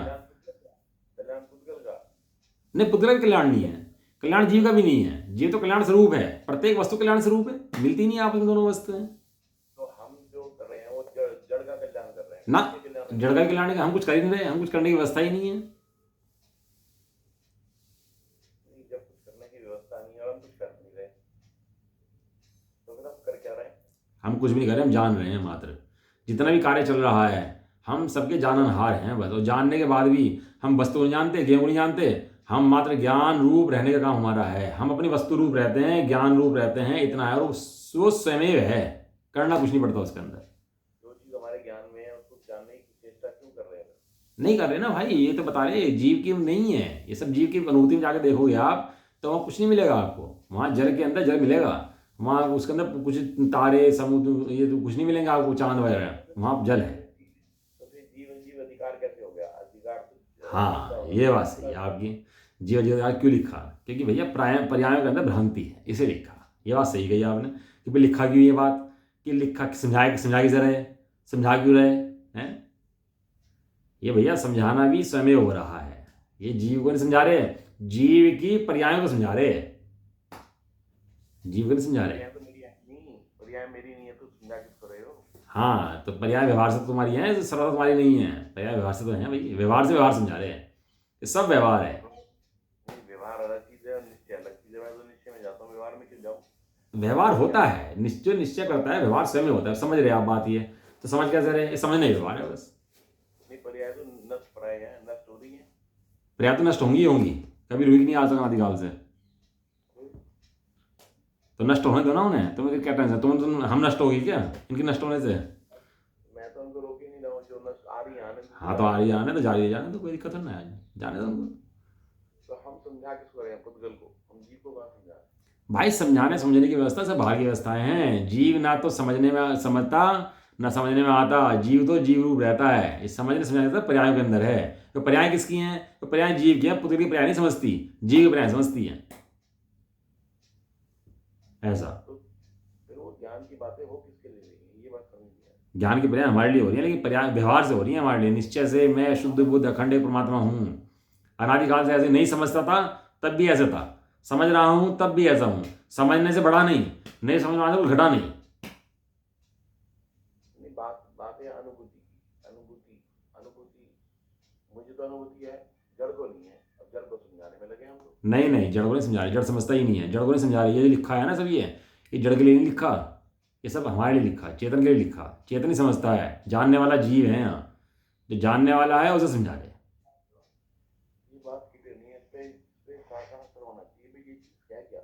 कल्याण पुद्गल का। नहीं, पुत्र का कल्याण नहीं है, कल्याण जीव का भी नहीं है। जीव तो कल्याण स्वरूप है, प्रत्येक वस्तु कल्याण स्वरूप है, मिलती नहीं है आपस में दोनों वस्तुएं। तो हम जो कर रहे हैं वो जड़ का कल्याण कर रहे हैं ना, किसके कल्याण? जड़ का कल्याण का हम कुछ कर ही नहीं रहे, हम कुछ करने की व्यवस्था ही नहीं है। नहीं, जब कुछ करने की व्यवस्था नहीं है और हम कुछ कर नहीं रहे तो फिर हम कर क्या रहे हैं? हम कुछ भी नहीं कर रहे, हम जान रहे हैं मात्र। जितना भी कार्य चल रहा है हम सबके जाननहार हैं बस। और जानने के बाद भी हम वस्तु नहीं जानते, ज्ञान नहीं जानते। हम मात्र ज्ञान रूप रहने का काम हमारा है। हम अपनी वस्तु रूप रहते हैं, ज्ञान रूप रहते हैं, इतना है। और वो स्वयं है, करना कुछ नहीं पड़ता उसके अंदर। जो चीज हमारे ज्ञान में है उसको जानने की चेष्टा क्यों कर रहे हैं? नहीं कर रहे ना भाई, ये तो बता रहे जीव की नहीं है। ये सब जीव की अनुभूति में जाकर देखोगे आप तो वहाँ कुछ नहीं मिलेगा आपको। वहाँ जल के अंदर जल मिलेगा, वहाँ उसके अंदर कुछ तारे समुद्र ये तो कुछ नहीं मिलेंगे आपको, चांद वगैरह। वहाँ जल है। तो फिर जीवन जीव अधिकार कैसे हो गया? अधिकार तो हाँ, ये बात सही है आपकी। जीव जीवकार क्यों लिखा? क्योंकि भैया पर्यायों के अंदर भ्रांति है, इसे लिखा। ये बात सही कही आपने कि भाई लिखा क्यों ये बात, कि लिखा समझा की जरा है, समझा क्यों रहे हैं? ये भैया समझाना भी स्वयं हो रहा है। ये जीव को नहीं समझा रहे, जीव की पर्यायों को समझा रहे, जीव को नहीं समझा रहे। पर्याय तो मेरी है नहीं, पर्याय मेरी नहीं है तो समझा किसको रहे हो? हाँ, तो पर्याय व्यवहार से तो तुम्हारी है, सर्वथा तुम्हारी नहीं है। पर्याय व्यवहार से तो है भाई, व्यवहार से व्यवहार समझा रहे हैं। ये सब व्यवहार है। नहीं, व्यवहार अलग चीज है और निश्चय अलग चीज है। मैं तो निश्चय में जाता हूँ, व्यवहार में क्यों जाऊँ? व्यवहार होता है, निश्चय निश्चय करता है, व्यवहार स्वयं में होता है। समझ रहे आप बात? ये तो समझ कैसे रहे? ये समझ नहीं, व्यवहार है बस। नहीं, पर्याय तो नष्ट प्राय है, नष्ट हो रही है। पर्याय तो नष्ट होंगी ही होंगी, कभी रुकी नहीं आज तक आदिकाल से। तो नष्ट होने दो ना उन्हें, तुम्हें क्या टेंशन? हम नष्ट होगी क्या इनकी नष्ट होने से? मैं तो उनको रोक ही नहीं रहा हूँ, जो नष्ट आ रही है आने दो। हाँ, तो आ रही आने तो जा रही है जाने तो, कोई दिक्कत नहीं है, जाने दो उनको। तो हम समझा किसको रहे हैं? पुद्गल को। हम जीव को कहाँ समझा रहे हैं? भाई समझाने समझने की व्यवस्था सब बाहर की व्यवस्थाएं हैं। जीव ना तो समझने में समझता, ना समझने में आता। जीव तो जीव रूप रहता है, इस समझने समझाने तो पर्यायों के अंदर है। तो पर्याय किसकी हैं? तो पर्याय जीव की है। पुत्र की पर्याय नहीं समझती, जीव की पर्याय समझती है। ऐसा तो फिर वो ज्ञान की बातें वो किसके लिए रही है? ये बात समझ नहीं आई। ज्ञान की पर्याय हमारे लिए हो रही है, लेकिन पर्याय व्यवहार से हो रही है हमारे लिए। निश्चय से मैं शुद्ध बुद्ध अखंड एक परमात्मा हूँ। अनादिकाल से ऐसे नहीं समझता था, तब भी ऐसा था। समझ रहा हूँ तब भी ऐसा हूँ। समझने से बढ़ा नहीं, नहीं समझने से कुछ घटा नहीं। नहीं, बात है अनुभूति की। अनुभूति अनुभूति मुझे तो अनुभूति है, जड़ को नहीं है। अब जड़ को समझाने में लगे हम लोग। नहीं नहीं, जड़ को नहीं समझा रही, जड़ समझता ही नहीं है। जड़ को नहीं समझा रही, ये लिखा है ना सब, ये जड़ के लिए नहीं लिखा। ये सब हमारे लिए लिखा, चेतन के लिए लिखा। चेतन ही समझता है, जानने वाला जीव है यहाँ। जो जानने वाला है उसे समझा दे। ये बात क्लियर नहीं है। इस पे कहाँ असर होना चाहिए भाई? ये चीज क्या क्या?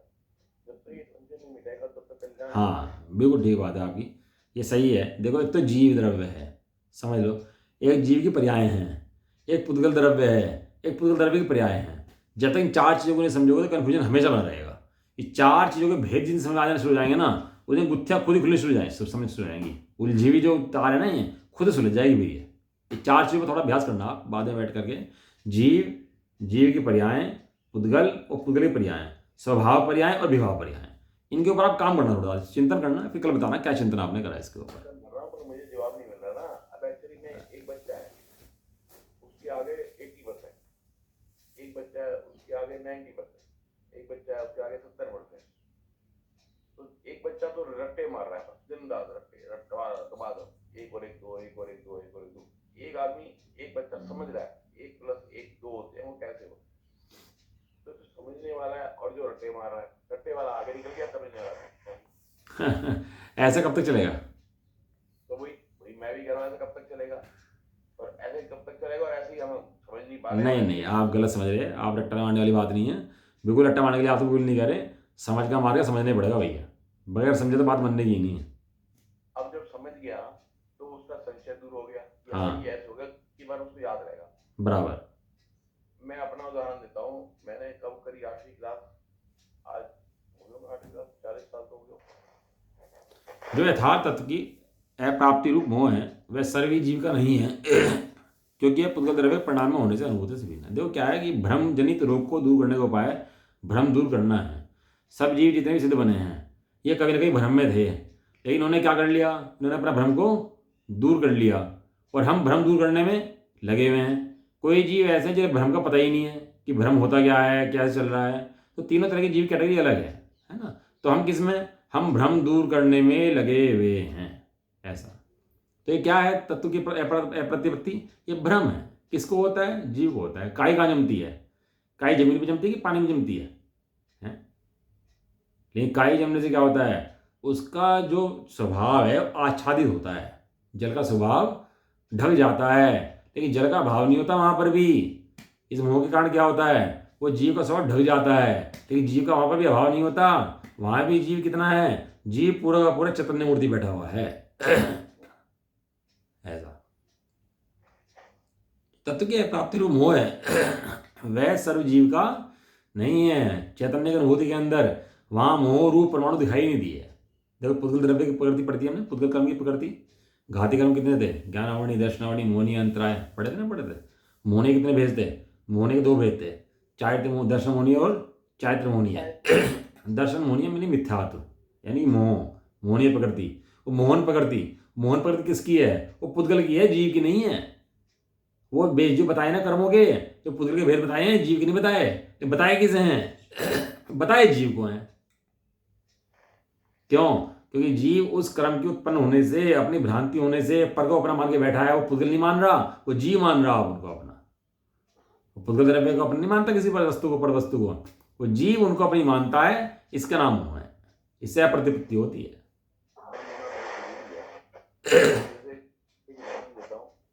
जब तक ये संशय नहीं मिटेगा तब तक कल्याण नहीं होगा। हाँ, बिल्कुल ठीक बात है आपकी, ये सही है। देखो, एक तो जीव द्रव्य है, समझ लो। एक जीव की पर्याय हैं, एक पुद्गल द्रव्य है, एक पुद्गल द्रव्य की पर्याय हैं। जब तक इन चार चीज़ों को नहीं समझोगे तो कन्फ्यूजन हमेशा बना रहेगा। ये चार चीज़ों के भेद जिन समझ आने शुरू हो जाएंगे ना, उस दिन गुत्थियाँ खुद ही खुलनी शुरू हो जाएंगी, सब समझ शुरू हो जाएंगी। उलझी हुई जो तार है ना, ये खुद ही सुलझ जाएगी भी। ये चार चीज़ों पर थोड़ा अभ्यास करना आप बाद में बैठ करके। जीव, जीव की पर्याय, पुद्गल और पुद्गल की पर्याय, स्वभाव पर्याय और विभाव पर्याय, इनके ऊपर आप काम करना, थोड़ा चिंतन करना। फिर कल बताना क्या चिंतन आपने करा इसके ऊपर। कर रहा हूँ पर मुझे जवाब नहीं मिल रहा ना। अब एक्चुअली में एक बच्चा है, उसके आगे 80%, एक बच्चा है उसके आगे 90%, एक बच्चा है उसके आगे 70%। तो एक बच्चा तो रट्टे मार रहा है, फर्स्ट दिन तीन दांत रखे दबा दो, एक और एक दो, एक और एक दो, एक और एक दो। एक आदमी, एक बच्चा समझ रहा है 1+1 2 होते हैं, वो कैसे हो, तो जो समझने वाला है और जो रट्टे मार रहा है, रट्टे वाला आगे निकल गया, समझने वाला ऐसा कब तक चलेगा? तो वही वही मैं भी कह रहा हूँ, ऐसा कब तक चलेगा, और ऐसे कब तक चलेगा, और ऐसे ही हम समझ नहीं पा रहे हैं। नहीं नहीं, आप गलत समझ रहे हैं। आप रट्टा मारने वाली बात नहीं है, बिल्कुल रट्टा मारने के लिए आप तो बिल्कुल नहीं कह रहे। समझ का मार के समझना पड़ेगा भैया, बगैर समझे तो बात बनने की नहीं है। अब जब समझ गया तो उसका संशय दूर हो गया कि हाँ। हाँ ये ऐसे हो गया, कि बार उसको याद रहेगा। बराबर। मैं अपना उदाहरण देता हूँ, मैंने कब करी 8वीं क्लास, आज हो गया 8वीं क्लास, 40 साल तो हो गया। जो यथार्थ तत्व की अप्राप्ति रूप मोह है वह सर्वी जीव का नहीं है, क्योंकि यह पुद्गल द्रव्य परिणाम में होने से अनुभूति से भिन्न है। देखो क्या है कि भ्रम जनित रोग को दूर करने का उपाय भ्रम दूर करना है। सब जीव जितने भी सिद्ध बने हैं ये कभी ना कभी भ्रम में थे, लेकिन इन्होंने क्या कर लिया, इन्होंने अपना भ्रम को दूर कर लिया, और हम भ्रम दूर करने में लगे हुए हैं। कोई जीव ऐसे हैं जिन्हें भ्रम का पता ही नहीं है कि भ्रम होता क्या है, क्या चल रहा है। तो तीनों तरह की जीव कैटेगरी अलग है ना। तो हम किस में, हम भ्रम दूर करने में लगे हुए हैं ऐसा। तो ये क्या है, तत्व की अप्रतिपत्ति, ये भ्रम है। किसको होता है, जीव को होता है। काई कहाँ जमती है, काई जमीन पे जमती है कि पानी में जमती है? लेकिन काई जमने से क्या होता है, उसका जो स्वभाव है आच्छादित होता है, जल का स्वभाव ढक जाता है, लेकिन जल का भाव नहीं होता वहां पर भी। इस मोह के कारण क्या होता है, वो जीव का स्वभाव ढक जाता है, लेकिन जीव का वहां पर भी अभाव नहीं होता। वहां भी जीव कितना है, जीव पूरा का पूरा चैतन्य मूर्ति बैठा हुआ है। ऐसा तत्व की प्राप्ति रूप मोह है वह सर्व जीव का नहीं है। चैतन्य की अनुभूति के अंदर वहां मोह रूप परमाणु दिखाई नहीं दिए। देखो पुद्गल द्रव्य की प्रकृति पढ़ती है हमने, पुद्गल कर्म की प्रकृति, घाती कर्म कितने थे, ज्ञानावणी, दर्शनावणी, मोहनी, अंतराय, पढ़े थे ना, पढ़े थे। मोहने कितने भेद थे, मोहने के 2 भेद थे, चारित्र दर्शन मोहनी और चारित्र मोहनी है। दर्शन मोहनी यानी मिथ्यात्व, यानी मोह, मोहनीय प्रकृति। वो मोहन प्रकृति किसकी है, वो पुद्गल की है, जीव की नहीं है। वो भेद जो बताए ना कर्मों के, जो पुद्गल के भेद बताए हैं, जीव के नहीं बताए। ये बताए किसे हैं? बताए जीव को हैं। क्यों? क्योंकि जीव उस कर्म के उत्पन्न होने से, अपनी भ्रांति होने से पर को अपना मान के बैठा है। वो पुद्गल नहीं मान रहा, वो जीव मान रहा उनको अपना। वो पुद्गल द्रव्य को अपना नहीं मानता, किसी पर वस्तु को, पर वस्तु को। वो जीव उनको अपनी मानता है, इसका नाम मोह है। इससे अप्रतिपत्ति होती है।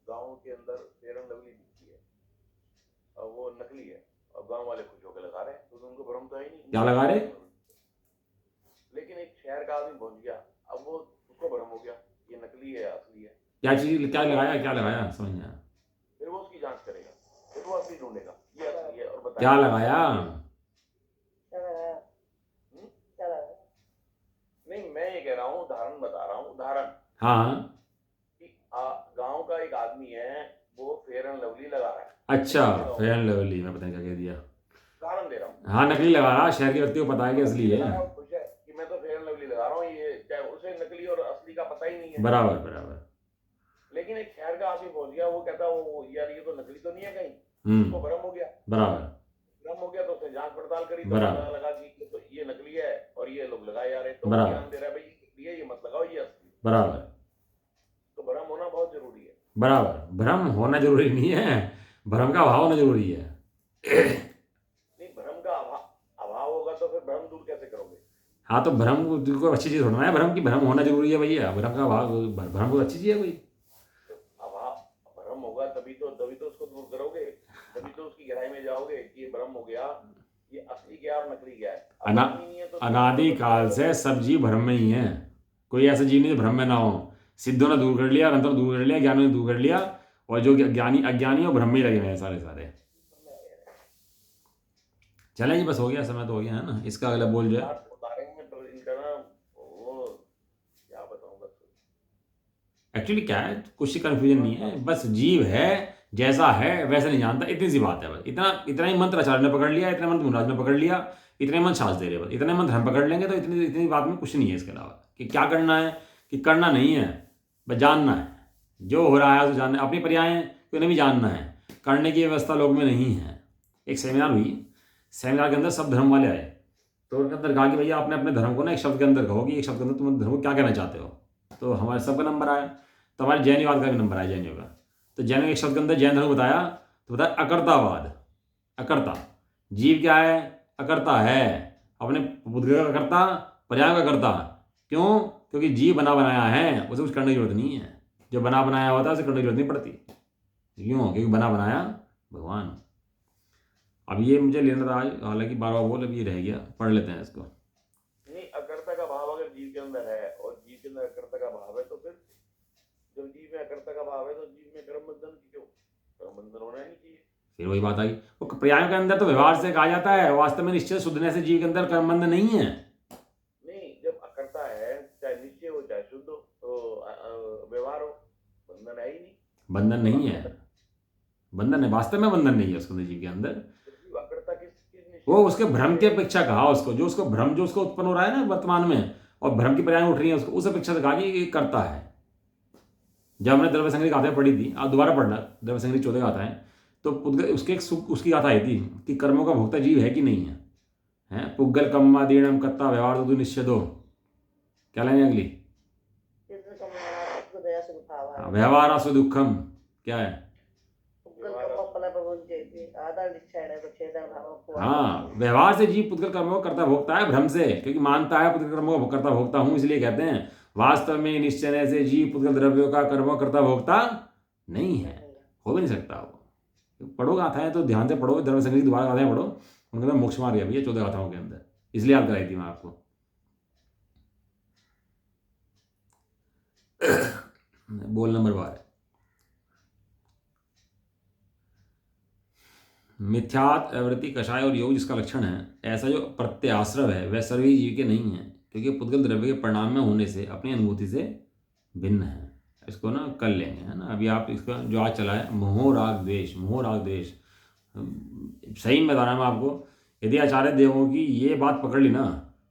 गाँव के अंदर फेयर एंड लवली दिखती है, और वो नकली है, और गाँव वाले खुश होकर लगा रहे हैं, तो उनको भ्रम तो है ही नहीं। क्या लगा रहे? लेकिन एक शहर का आदमी पहुंच गया, अब वो उसको भ्रम हो गया ये नकली है असली है। क्या चीज, क्या लगाया समझ में आया? फिर वो उसकी जांच करेगा, फिर वो असली ढूंढेगा ये असली है, और बताएगा क्या लगाया? नहीं, मैं ये कह रहा हूँ, उदाहरण बता रहा हूँ, उदाहरण। हाँ, गांव का एक आदमी है, वो फेयर एंड लवली लगा रहा है। अच्छा, फेयर एंड लवली, मैं पता नहीं क्या कह दिया। उदाहरण दे रहा हूँ। हाँ, नकली लगा रहा, शहर के व्यक्ति को पता है कि असली है। खुश है कि मैं तो फेयर एंड लवली लगा रहा हूँ, ये चाहे उसे नकली और असली का पता ही नहीं है। बराबर। लेकिन एक शहर का आदमी पहुंच गया, वो कहता वो यार ये तो नकली तो नहीं है कहीं, उसको भ्रम हो गया। भ्रम हो गया तो उसने जांच पड़ताल करी, तो पता लगा कि तो ये नकली है और ये लोग लगाए जा रहे हैं, तो ध्यान दे रहा है भाई ये मत लगाओ, ये असली। बराबर। तो भ्रम होना बहुत जरूरी है। बराबर, भ्रम होना जरूरी नहीं है, भ्रम का अभाव होना जरूरी है। नहीं, भ्रम का अभाव होगा तो फिर भ्रम दूर कैसे करोगे? हाँ, तो भ्रम को अच्छी चीज होना है, भ्रम की भ्रम होना जरूरी है भैया। भ्रम का अभाव, भ्रम को अच्छी चीज है कोई। अभाव, भ्रम होगा तभी तो उसको दूर करोगे, तभी तो उसकी गहराई में जाओगे कि ये भ्रम हो गया, ये असली क्या और नकली क्या है। अनादि काल से सब जीव भ्रम में ही है। कोई ऐसा जीव नहीं भ्रम में ना हो। सिद्धों ने दूर कर लिया, अनंतर दूर कर लिया, ज्ञानियों ने दूर कर लिया, और जो ज्ञानी अज्ञानी और भ्रम में लगे हुए हैं सारे। चले जी, बस हो गया, समय तो हो गया है ना। इसका अगला बोल जो है, एक्चुअली क्या है, कुछ कंफ्यूजन नहीं है, बस जीव है जैसा है वैसे नहीं जानता, इतनी सी बात है बस। इतना ही मंत्र आचार्य ने पकड़ लिया, इतना मंत्र मुराद ने पकड़ लिया, इतने मंत्र शास दे रहे बस। इतने मंत्र हम पकड़ लेंगे तो इतनी बात में कुछ नहीं है इसके अलावा। कि क्या करना है, कि करना नहीं है, बस जानना है। जो हो रहा है उसे जानना, अपनी पर्याय को भी जानना है। करने की व्यवस्था लोग में नहीं है। एक सेमिनार हुई, सेमिनार के अंदर सब धर्म वाले आए, तो उनके अंदर कहा कि भैया आपने अपने धर्म को ना एक शब्द के अंदर कहो, कि एक शब्द के अंदर तुम धर्म को क्या कहना चाहते हो। तो हमारे सबका नंबर आया। तो हमारे जैनवाद का भी नंबर आया, जैनियों का। तो जैन एक शब्द के अंदर जैन धर्म को बताया, तो बताया अकर्तावाद। अकर्ता, जीव क्या है? अकर्ता है, अपने पुद्गल का कर्ता, पर्याय का कर्ता। क्यों? क्योंकि जीव बना बनाया है, उसे कुछ करने की जरूरत नहीं है। जो बना बनाया होता है उसे करने की जरूरत नहीं पड़ती। क्यों? क्योंकि बना बनाया भगवान। अब ये मुझे लेना था आज, हालांकि बार बार बोल, अब ये रह गया, पढ़ लेते हैं इसको। नहीं, अकर्ता का भाव अगर जीव के अंदर है और जीव के अंदर अकर्ता का भाव है, तो फिर जब जीव में अकर्ता का भाव है तो जीव में कर्म बंधन क्यों? कर्म बंधन होना ही नहीं चाहिए। फिर वही बात आई, वो पर्याय के अंदर तो व्यवहार से कहा जाता है, वास्तव में निश्चय शुद्धने से जीव के अंदर कर्मबंध नहीं है। नहीं, जब अकर्ता है, चाहे निश्चय हो चाहे शुद्ध हो, तो व्यवहार हो, बंधन है ही नहीं। बंधन नहीं है, बंधन है, वास्तव में बंधन नहीं है उसके अंदर, जीव के अंदर। तो जीव अकर्ता किस निश्चय? वो उसके भ्रम की अपेक्षा कहा उसको, जो उसको भ्रम जो उसको उत्पन्न हो रहा है ना वर्तमान में, और भ्रम की पर्याय उठ रही है उसको, उस अपेक्षा से कहा कि ये करता है। जब हमने द्रव्य संग्रह गाथाएं पढ़ी थी, आप दोबारा पढ़ना द्रव्य संग्रह 14 गाथाएं, तो उसके एक उसकी गाथा आई थी कि कर्मों का भोक्ता जीव है कि नहीं है। हैं, पुग्गल कम्मा दीणम कत्ता व्यवहार तो निश्चय दो। क्या लेंगे अगली? व्यवहार आसु दुखम, क्या है? हाँ, व्यवहार से जीव पुद्गल कर्मों को करता भोगता है, भ्रम से, क्योंकि मानता है पुद्गल कर्मों को करता भोगता हूं, इसलिए कहते हैं वास्तव में निश्चय से जीव पुद्गल द्रव्यों का कर्मों करता भोगता नहीं है, हो भी नहीं सकता। वो पढ़ो गाथाएं तो ध्यान से पढ़ो, द्रव्य संग्रह दोबारा गाथाएं पढ़ो, उनके अंदर मोक्ष मार्ग है भैया 14 गाथाओं के अंदर, इसलिए याद कराई थी मैं आपको। बोल नंबर 12, मिथ्यात अवृत्ति कषाय और योग जिसका लक्षण है, ऐसा जो प्रत्याश्रव है वह सभी जीव के नहीं है, क्योंकि पुद्गल द्रव्य के परिणाम में होने से अपनी अनुभूति से भिन्न है। इसको ना कर लेंगे, है ना। अभी आप इसका जो आज चला है मोह राग द्वेष, मोह राग द्वेष, सही में बता रहा मैं आपको, यदि आचार्य देवों की ये बात पकड़ ली ना,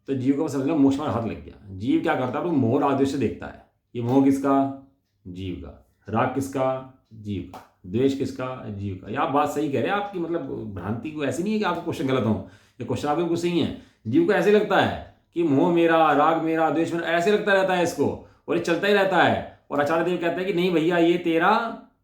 तो जीव को समझ लो मोक्ष में हाथ लग गया। जीव क्या करता है? तो मोह राग द्वेष से देखता है। ये मोह किसका? जीव का। राग किसका? जीव का। द्वेष किसका? जीव का। ये आप बात सही कह रहे हैं, आपकी मतलब भ्रांति को ऐसी नहीं है कि आपको क्वेश्चन गलत हो, ये क्वेश्चन आपके बिल्कुल सही है। जीव को ऐसे लगता है कि मोह मेरा, राग मेरा, द्वेष मेरा, ऐसे लगता रहता है इसको, और ये चलता ही रहता है। और आचार्य देव कहते हैं कि नहीं भैया ये तेरा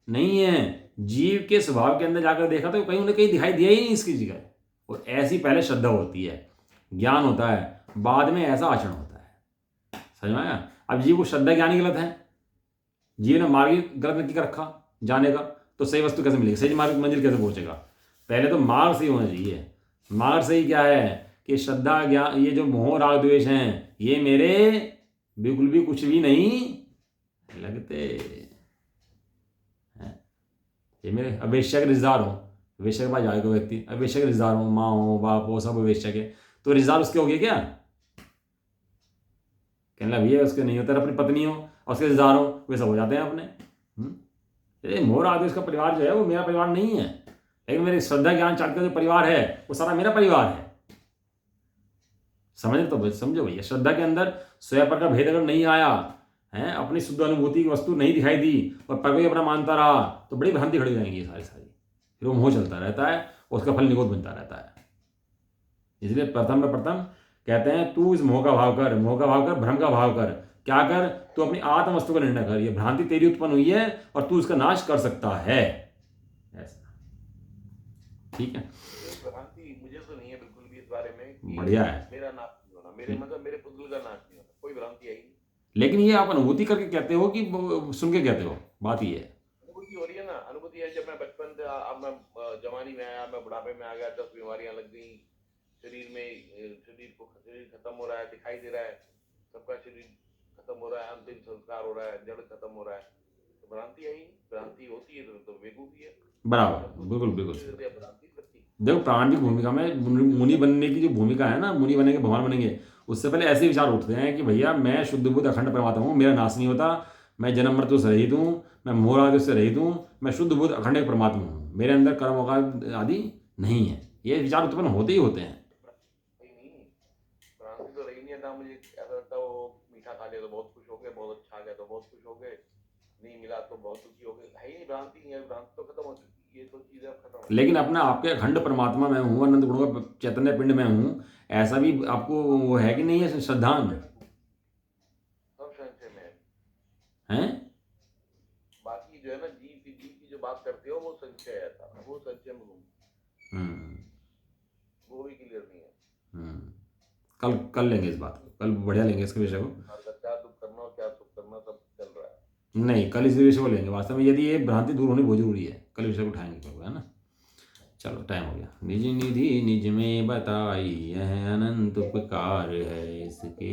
नहीं है। जीव के स्वभाव के अंदर जाकर देखा तो कहीं उन्हें कहीं दिखाई दिया ही नहीं इसकी जगह। और ऐसी पहले श्रद्धा होती है, ज्ञान होता है, बाद में ऐसा आचरण होता है। समझ में आया? अब जीव को श्रद्धा ज्ञान ही गलत है, जीव ने मार्ग गलत नक्की कर रखा जाने का, तो सही वस्तु कैसे मिलेगी? सही मार्ग मंजिल कैसे पहुंचेगा? पहले तो मार्ग सही होना चाहिए। मार्ग सही क्या है कि श्रद्धा ज्ञान, ये जो मोह राग द्वेष हैं ये मेरे बिल्कुल भी कुछ भी नहीं लगते हैं। ये मेरे अवेश्य के रिश्तेदार हो, वेश्या के पास जाए कोई व्यक्ति, अवेश्य के रिश्तेदार हो, माँ हो, बाप हो, सब वेश्या के, तो रिश्तेदार उसके हो गए क्या? कहना भैया उसके नहीं होता, अपनी पत्नी हो और उसके रिश्तेदार हो, वे सब हो जाते हैं अपने। मोर आदि उसका परिवार जो है वो मेरा परिवार नहीं है, लेकिन मेरे श्रद्धा ज्ञान चाट का जो परिवार है वो सारा मेरा परिवार है। समझ तो समझो भैया, श्रद्धा के अंदर स्वयं पर का भेद अगर नहीं आया है, अपनी शुद्ध अनुभूति की वस्तु नहीं दिखाई दी और पर कोई अपना मानता रहा, तो बड़ी भ्रांति खड़ी जाएंगी सारी। फिर वो मोह चलता रहता है, उसका फल निगोद बनता रहता है। इसलिए प्रथम में प्रथम कहते हैं तू इस मोह का भाव कर, मोह का भाव कर, भ्रम का भाव कर। क्या कर? तू अपनी आत्म वस्तु का निर्णय कर। ये भ्रांति तेरी उत्पन्न हुई है और तू इसका नाश कर सकता है, ऐसा। ठीक है, भ्रांति मुझे तो नहीं है बिल्कुल भी इस बारे में। बढ़िया है। मेरा नाश नहीं होना, मेरे मतलब मेरे पुतल का नाश नहीं होना, कोई भ्रांति आई नहीं। लेकिन ये आप अनुभूति करके कहते हो कि सुन के कहते हो? बात ये है, अनुभूति हो रही है ना। अनुभूति है, जब मैं बचपन से, अब मैं जवानी में आया, मैं बुढ़ापे में आ गया, 10 बीमारियां लग गई शरीर में, शरीर खत्म हो रहा है, दिखाई दे रहा है सबका शरीर खत्म हो रहा है, अंतिम संस्कार हो रहा है, जड़ खत्म हो रहा है, तो भ्रांति आई। भ्रांति होती है तो बेवकूफी है। बराबर, बिल्कुल बिल्कुल। भ्रांति लगती। देखो प्राण की भूमिका में मुनि बनने की जो भूमिका है ना, मुनि बनेंगे भगवान बनेंगे, उससे पहले ऐसे विचार उठते हैं कि भैया मैं शुद्ध बुद्ध अखंड परमात्मा हूँ, मेरा नाश नहीं होता, मैं जन्म मृत्यु से रहित हूँ, मैं मोह आदि से रहित हूँ, मैं शुद्ध बुद्ध अखंड परमात्मा हूँ, मेरे अंदर कर्म का आदि नहीं है। ये विचार उत्पन्न होते ही होते हैं। भ्रांति तो रही नहीं था। मुझे ऐसा लगता वो मीठा खा लिया तो बहुत खुश हो गए, बहुत अच्छा आ गया तो बहुत खुश हो गए, नहीं मिला तो बहुत दुखी हो गए। है ही नहीं, भ्रांति नहीं है, भ्रांति तो खत्म हो चुकी है, ये तो चीजें अब खत्म। लेकिन अपना आपके अखंड परमात्मा में हूँ, अनंत गुणों का चैतन्य पिंड में हूँ, ऐसा भी आपको वो है कि नहीं है श्रद्धान? सब संशय में है। हैं? बाकी जो है ना जीव की जो बात करते हो वो संशय है था, वो संशय में घूम, हम्म, वो भी क्लियर नहीं है। कल कल लेंगे इस बात को, कल बढ़िया लेंगे इसके विषय को। आपका क्या दुख करना और क्या सुख करना सब चल रहा है। नहीं, कल इस विषय को लेंगे वास्तव में, यदि ये भ्रांति दूर होनी बहुत जरूरी है, कल विषय को उठाएंगे क्यों, है ना। चलो टाइम हो गया। निज निधि निज में बताई, यह अनंत उपकार है इसके।